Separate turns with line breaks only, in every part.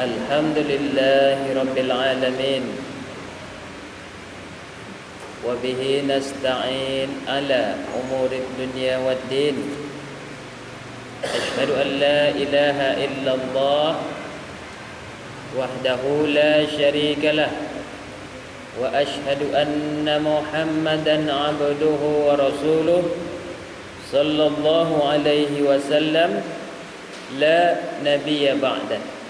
Alhamdulillahi Rabbil Alamin. Wa bihi nasta'in ala umuri dunya waddin. Ashhadu an la ilaha illallah wahdahu la syarika lah. Wa ashhadu anna Muhammadan abduhu wa rasuluh sallallahu alaihi wasallam la nabiyya ba'dah.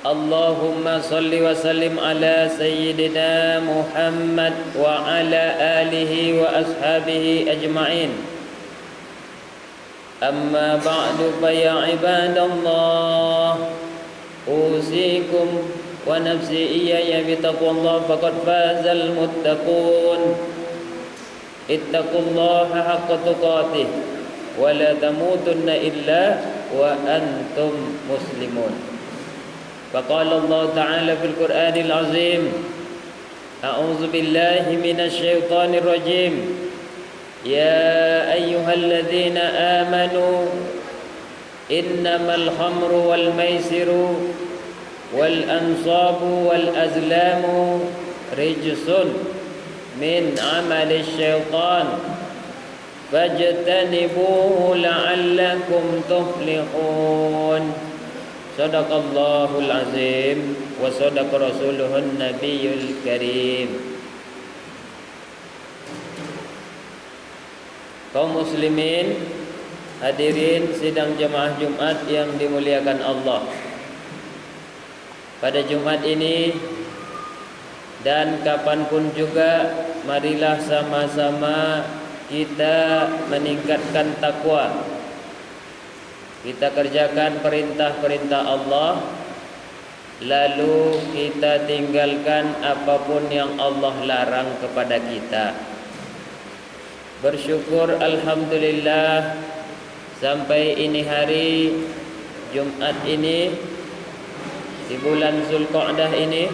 Allahumma salli wa sallim ala sayyidina Muhammad wa ala alihi wa ashabihi ajma'in. Amma ba'du fa ya ibadallah, usikum wa nafsi iyaya bitaqwallah faqad fazal muttaqun. Ittaqullaha haqqa tuqatih wa la tamutunna illa wa antum muslimun. فقال الله تعالى في القرآن العظيم أعوذ بالله من الشيطان الرجيم يا أيها الذين آمنوا إنما الخمر والميسر والأنصاب والأزلام رجس من عمل الشيطان فاجتنبوه لعلكم تفلحون. Sadaqallahul azim wa sadaqa rasuluhun nabiyul karim. Kaum muslimin, hadirin sidang jemaah Jumat yang dimuliakan Allah. Pada Jumat ini dan kapanpun juga, marilah sama-sama kita meningkatkan takwa. Kita kerjakan perintah-perintah Allah, lalu kita tinggalkan apapun yang Allah larang kepada kita. Bersyukur alhamdulillah sampai ini hari Jumat ini di bulan Zulqa'dah ini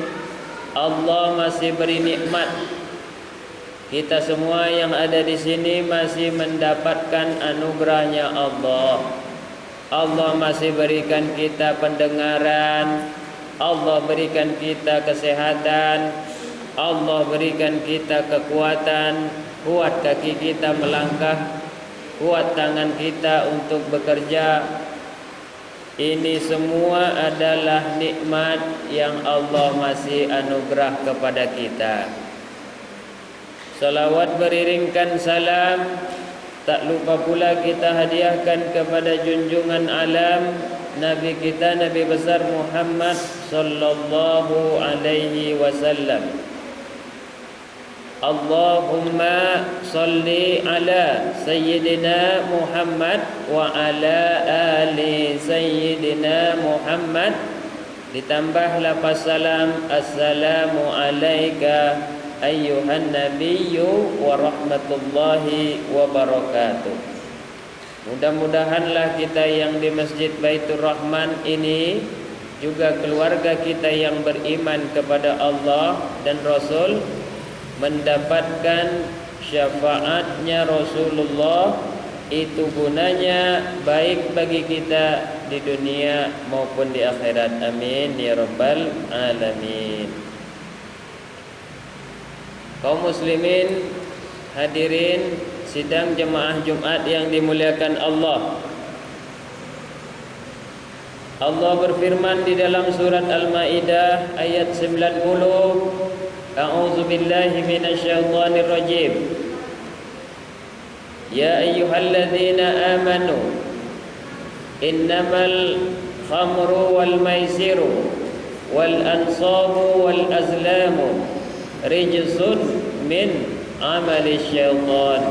Allah masih beri nikmat. Kita semua yang ada di sini masih mendapatkan anugerahnya Allah. Allah masih berikan kita pendengaran, Allah berikan kita kesehatan, Allah berikan kita kekuatan, kuat kaki kita melangkah, kuat tangan kita untuk bekerja. Ini semua adalah nikmat yang Allah masih anugerah kepada kita. Salawat beriringkan salam, tak lupa pula kita hadiahkan kepada junjungan alam Nabi kita, Nabi besar Muhammad sallallahu alaihi wasallam. Allahumma salli ala sayyidina Muhammad wa ala ali sayyidina Muhammad. Ditambah lafaz salam, assalamu alayka ayyuhan nabiyyu wa rahmatullahi wa barakatuh. Mudah-mudahanlah kita yang di Masjid Baitur Rahman ini, juga keluarga kita yang beriman kepada Allah dan Rasul, mendapatkan syafaatnya Rasulullah. Itu gunanya baik bagi kita di dunia maupun di akhirat. Amin ya rabbal alamin. Kaum muslimin, hadirin sidang jemaah Jumat yang dimuliakan Allah. Allah berfirman di dalam surat Al-Maidah ayat 90, A'udzu billahi minasyaitonir rajim. Ya ayyuhalladzina amanu innamal khamru wal maisiru wal ansabu wal azlamu rijsun min amali syaitan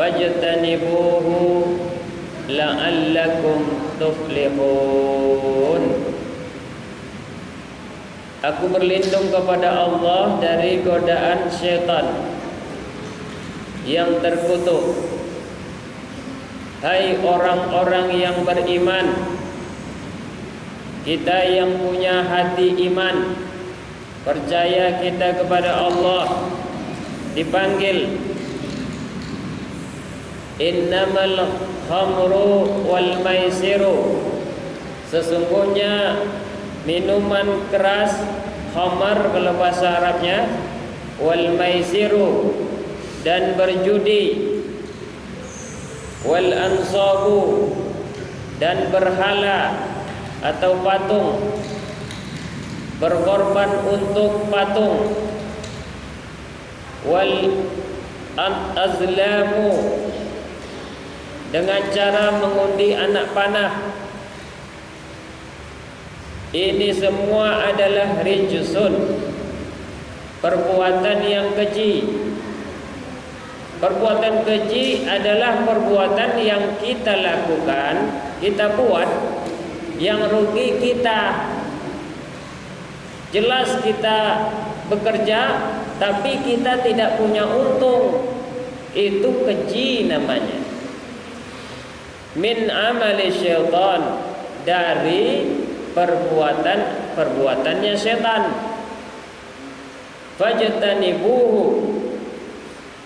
fajtanibuhu la'allakum tuflihun. Aku berlindung kepada Allah dari godaan syaitan yang terkutuk. Hai orang-orang yang beriman, kita yang punya hati iman, percaya kita kepada Allah, dipanggil innamal khamru wal maisiru, Sesungguhnya minuman keras, khamar kalau bahasa Arabnya, wal maisiru, dan berjudi, wal ansabu, dan berhala atau patung, berkorban untuk patung, wal azlamu, dengan cara mengundi anak panah. Ini semua adalah rijsun, perbuatan yang keji. Perbuatan keji adalah perbuatan yang kita lakukan, kita buat, yang rugi kita. Jelas kita bekerja, tapi kita tidak punya untung. Itu keji namanya. Min amali syaitan, dari perbuatannya setan. Fajtanibuhu,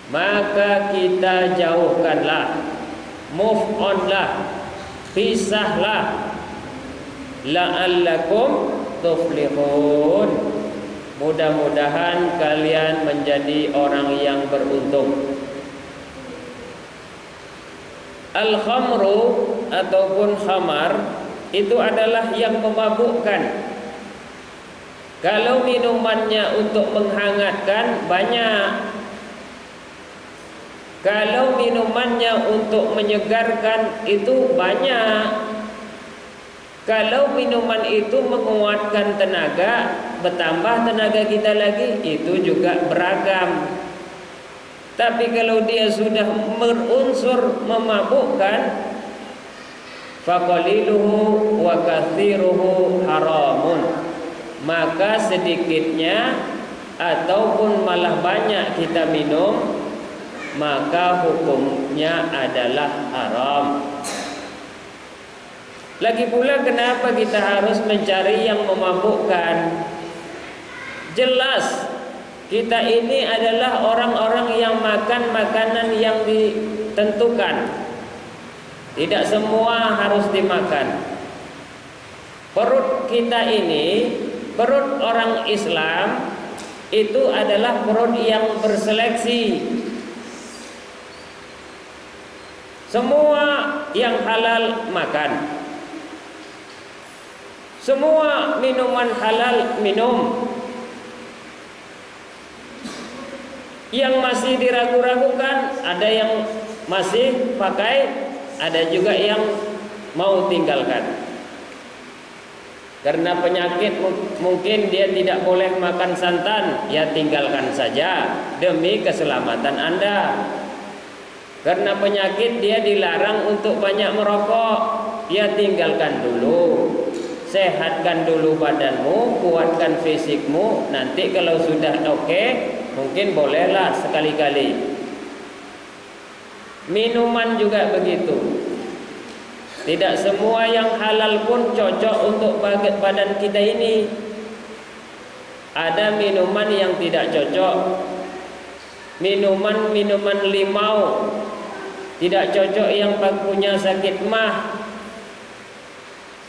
maka kita jauhkanlah, move onlah, pisahlah. La'allakum tuflihun, mudah-mudahan kalian menjadi orang yang beruntung. Al-khamru ataupun khamar itu adalah yang memabukkan. Kalau minumannya untuk menghangatkan, banyak. Kalau minumannya untuk menyegarkan, itu banyak. Kalau minuman itu menguatkan tenaga, bertambah tenaga kita lagi, itu juga beragam. Tapi kalau dia sudah berunsur memabukkan, faqaliluhu wa katsiruhu haramun, maka sedikitnya ataupun malah banyak kita minum, maka hukumnya adalah haram. Lagi pula kenapa kita harus mencari yang memabukkan? Jelas kita ini adalah orang-orang yang makan makanan yang ditentukan. Tidak semua harus dimakan. Perut kita ini, perut orang Islam, itu adalah perut yang berseleksi. Semua yang halal makan, semua minuman halal minum. Yang masih diragu-ragukan, ada yang masih pakai, ada juga yang mau tinggalkan. Karena penyakit mungkin dia tidak boleh makan santan, ya tinggalkan saja demi keselamatan Anda. Karena penyakit dia dilarang untuk banyak merokok, ya tinggalkan dulu. Sehatkan dulu badanmu, kuatkan fisikmu, nanti kalau sudah oke, mungkin bolehlah sekali-kali. Minuman juga begitu. Tidak semua yang halal pun cocok untuk badan kita ini. Ada minuman yang tidak cocok. Minuman limau tidak cocok yang punya sakit mah.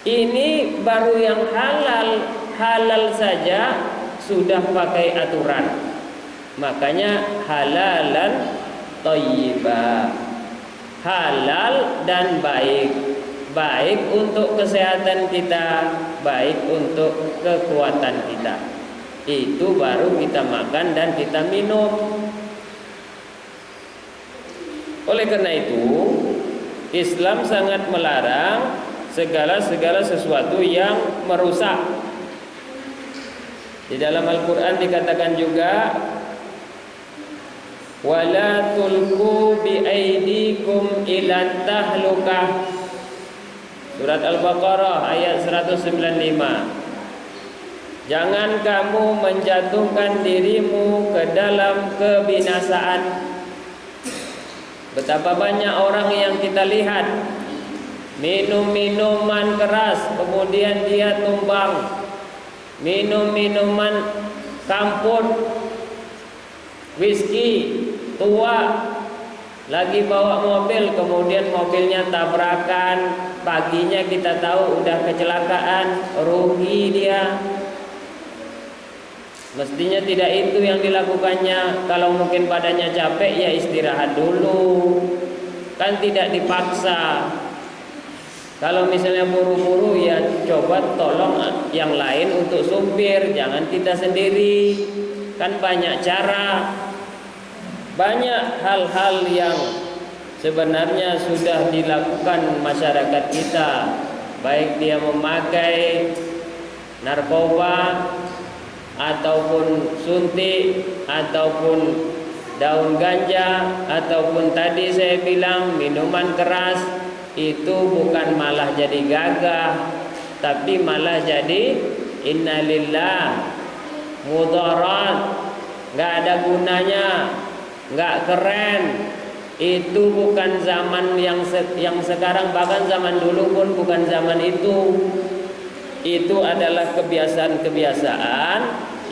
Ini baru yang halal. Halal saja sudah pakai aturan. Makanya halalan thayyibah, halal dan baik. Baik untuk kesehatan kita, baik untuk kekuatan kita. Itu baru kita makan dan kita minum. Oleh karena itu, Islam sangat melarang segala sesuatu yang merusak. Di dalam Al-Quran dikatakan juga, wala tulqu bi aidikum ila tahlukah. Surat Al-Baqarah ayat 195. Jangan kamu menjatuhkan dirimu ke dalam kebinasaan. Betapa banyak orang yang kita lihat minum minuman keras, kemudian dia tumbang. Minum minuman kampur, whisky tua, lagi bawa mobil, kemudian mobilnya tabrakan, paginya kita tahu udah kecelakaan, rugi dia. Mestinya tidak itu yang dilakukannya. Kalau mungkin badannya capek, ya istirahat dulu, kan tidak dipaksa. Kalau misalnya buru-buru, ya coba tolong yang lain untuk supir, jangan kita sendiri. Kan banyak cara. Banyak hal-hal yang sebenarnya sudah dilakukan masyarakat kita, baik dia memakai narkoba ataupun suntik ataupun daun ganja ataupun tadi saya bilang minuman keras, itu bukan malah jadi gagah, tapi malah jadi innalillah mudarat, nggak ada gunanya, nggak keren. Itu bukan zaman yang sekarang, bahkan zaman dulu pun bukan zaman itu. Itu adalah kebiasaan-kebiasaan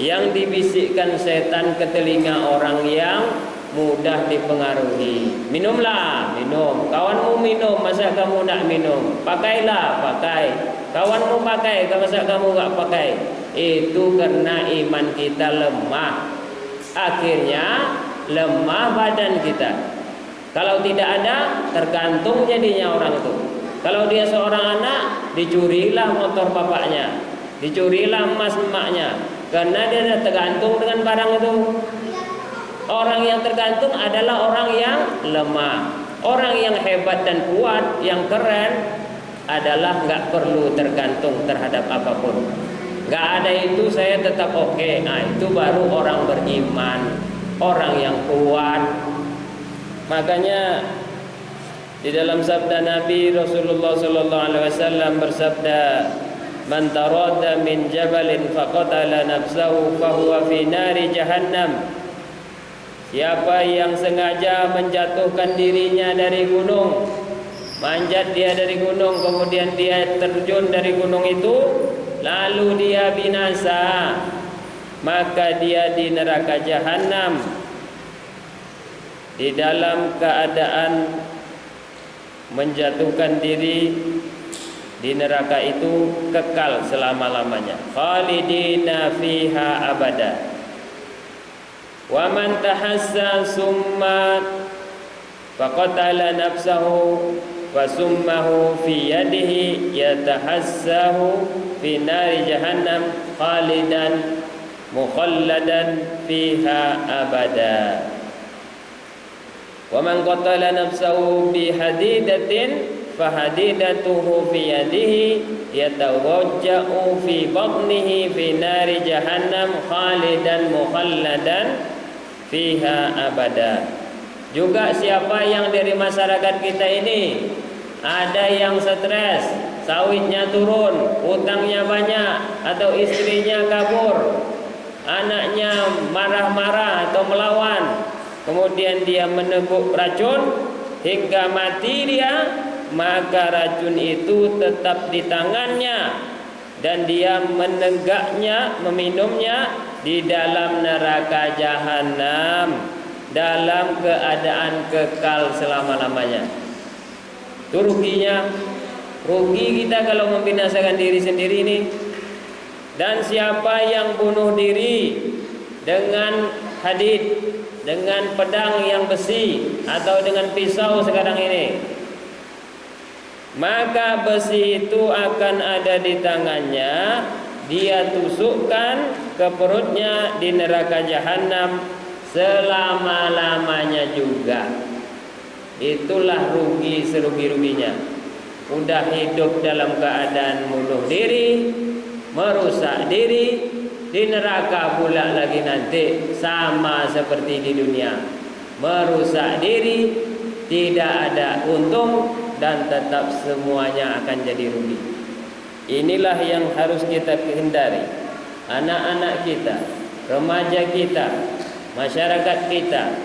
yang dibisikkan setan ke telinga orang yang mudah dipengaruhi. Minumlah, minum. Kawanmu minum, masa kamu nak minum? Pakailah, pakai. Kawanmu pakai, masa kamu nggak pakai? Itu karena iman kita lemah. Akhirnya lemah badan kita. Kalau tidak ada, tergantung jadinya orang itu. Kalau dia seorang anak, dicurilah motor bapaknya, dicurilah emas emaknya, karena dia sudah tergantung dengan barang itu. Orang yang tergantung adalah orang yang lemah. Orang yang hebat dan kuat, yang keren, adalah nggak perlu tergantung terhadap apapun. Nggak ada itu saya tetap oke. Nah, itu baru orang beriman, orang yang kuat. Makanya di dalam sabda Nabi Rasulullah sallallahu alaihi wasallam bersabda, "Man tarada min jabalin faqatala nafsahu fahuwa fi nari jahannam." Siapa yang sengaja menjatuhkan dirinya dari gunung, manjat dia dari gunung, kemudian dia terjun dari gunung itu, lalu dia binasa, maka dia di neraka jahanam, di dalam keadaan menjatuhkan diri di neraka itu kekal selama-lamanya, khalidina fiha abada. Wa man tahassa summa faqatala nafsahu wa summahu fi yadihi yatahassahu fi nari jahannam khalidan mukhalladan fiha abada. Wa man qatala nafsahu bi hadidatin fahadidatuhu fi yadihi yatawajja'u fi batnihi fi nari jahannam khalidan mukhalladan fiha abada. Juga siapa yang dari masyarakat kita ini ada yang stres, sawitnya turun, utangnya banyak, atau istrinya kabur, anaknya marah-marah atau melawan, kemudian dia meneguk racun hingga mati dia, maka racun itu tetap di tangannya dan dia menenggaknya, meminumnya di dalam neraka jahanam dalam keadaan kekal selama-lamanya. Itu ruginya. Rugi kita kalau membinasakan diri sendiri ini. Dan siapa yang bunuh diri dengan hadid, dengan pedang yang besi atau dengan pisau sekarang ini, maka besi itu akan ada di tangannya, dia tusukkan ke perutnya di neraka jahanam selama-lamanya juga. Itulah rugi serugi-ruginya. Udah hidup dalam keadaan bunuh diri, merusak diri, di neraka pula lagi nanti, sama seperti di dunia. Merusak diri, tidak ada untung, dan tetap semuanya akan jadi rugi. Inilah yang harus kita hindari. Anak-anak kita, remaja kita, masyarakat kita,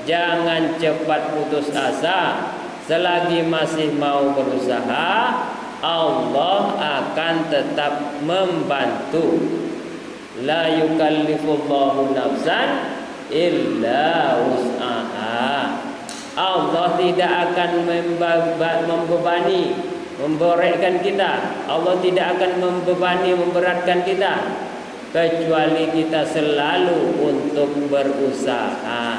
jangan cepat putus asa. Selagi masih mau berusaha, Allah akan tetap membantu. La yukallifullahu nafsan illa wus'aha. Allah Allah tidak akan membebani, memberatkan kita. Allah tidak akan membebani, memberatkan kita, kecuali kita selalu untuk berusaha.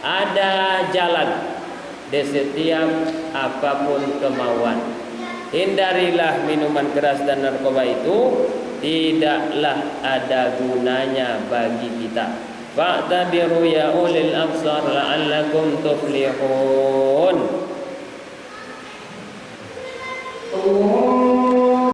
Ada jalan di setiap apapun kemauan. Hindarilah minuman keras dan narkoba itu, tidaklah ada gunanya bagi kita. Fa'tabiru ya ulil absar la'allakum tuflihun.